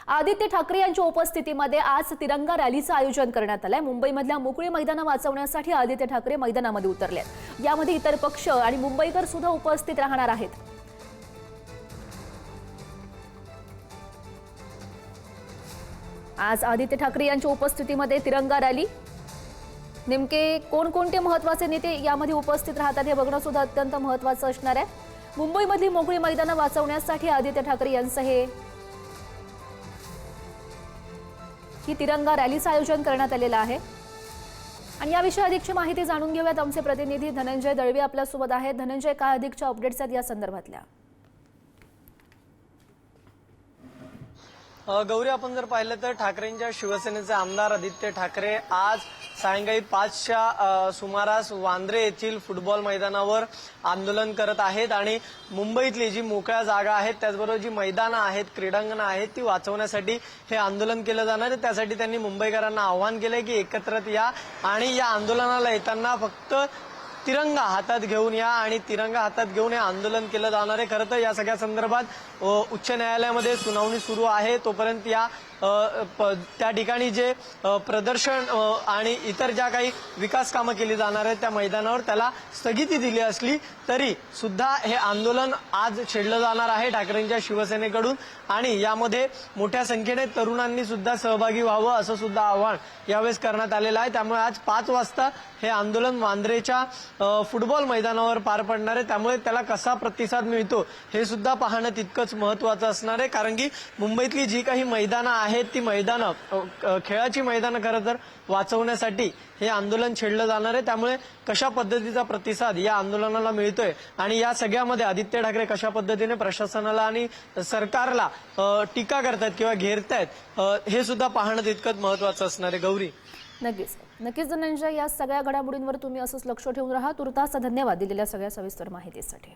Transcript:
आदित्य ठाकरे यांच्या उपस्थितीमध्ये आज तिरंगा रॅलीचं आयोजन करण्यात आलंय। मुंबईमधल्या मोकळी मैदानं वाचवण्यासाठी आदित्य ठाकरे मैदानामध्ये उतरलेत। यामध्ये इतर पक्ष आणि मुंबईकर सुद्धा उपस्थित राहणार आहेत। आज आदित्य ठाकरे यांच्या उपस्थितीमध्ये तिरंगा रॅली, नेमके कोणकोणते महत्त्वाचे नेते यामध्ये उपस्थित राहतात हे बघणं सुद्धा अत्यंत महत्त्वाचं असणार आहे। मुंबईमधली मोकळी मैदानं वाचवण्यासाठी आदित्य ठाकरे यांचं ही तिरंगा रॅलीचं आयोजन करण्यात आलेलं आहे। आणि याविषयी अधिकची माहिती जाणून घेऊयात। आमचे प्रतिनिधी धनंजय दळवी आपल्यासोबत आहेत। धनंजय, काय अधिकच्या अपडेट्स आहेत या संदर्भातल्या? गौरी, आपण जर पाहिलं तर ठाकरेंच्या शिवसेनेचे आमदार आदित्य ठाकरे आज सायंकाळी 5च्या सुमारास वांद्रे येथील फुटबॉल मैदानावर आंदोलन करत आहेत आणि मुंबईतली जी मोकळ्या जागा आहेत त्याचबरोबर जी मैदानं आहेत, क्रीडांगणं आहेत ती वाचवण्यासाठी हे आंदोलन केलं जाणार आहे। त्यासाठी त्यांनी मुंबईकरांना आवाहन केलंय की एकत्रित या आणि या आंदोलनाला येताना फक्त तिरंगा हातात घेऊन या आणि तिरंगा हातात घेऊन हे आंदोलन केलं जाणार आहे। खरं तर या सगळ्या संदर्भात उच्च न्यायालयामध्ये सुनावणी सुरू आहे। तोपर्यंत या त्या ठिकाणी जे प्रदर्शन आणि इतर ज्या काही विकास कामं केली जाणार आहेत त्या मैदानावर त्याला स्थगिती दिली असली तरी सुद्धा हे आंदोलन आज छेडलं जाणार आहे ठाकरेंच्या शिवसेनेकडून आणि यामध्ये मोठ्या संख्येने तरुणांनी सुद्धा सहभागी व्हावं असं सुद्धा आवाहन यावेळेस करण्यात आलेलं आहे। त्यामुळे आज 5 वाजता हे आंदोलन वांद्रेच्या फुटबॉल मैदानावर पार पडणार आहे। त्यामुळे त्याला कसा प्रतिसाद मिळतो हे सुद्धा पाहणं तितकंच महत्त्वाचं असणार आहे, कारण की मुंबईतली जी काही मैदानं आहेत ती मैदानं खेळाची मैदानं खरं तर वाचवण्यासाठी हे आंदोलन छेडलं जाणार आहे। त्यामुळे कशा पद्धतीचा प्रतिसाद या आंदोलनाला मिळतोय आणि या सगळ्यामध्ये आदित्य ठाकरे कशा पद्धतीने प्रशासनाला आणि सरकारला टीका करतायत किंवा घेरतायत हे सुद्धा पाहणं तितकंच महत्त्वाचं असणार आहे। गौरी, नक्कीच धनंजय, या सगळ्या घडामोडींवर तुम्ही असंच लक्ष ठेवून राहा। तुर्तास धन्यवाद दिलेल्या सगळ्या सविस्तर माहितीसाठी।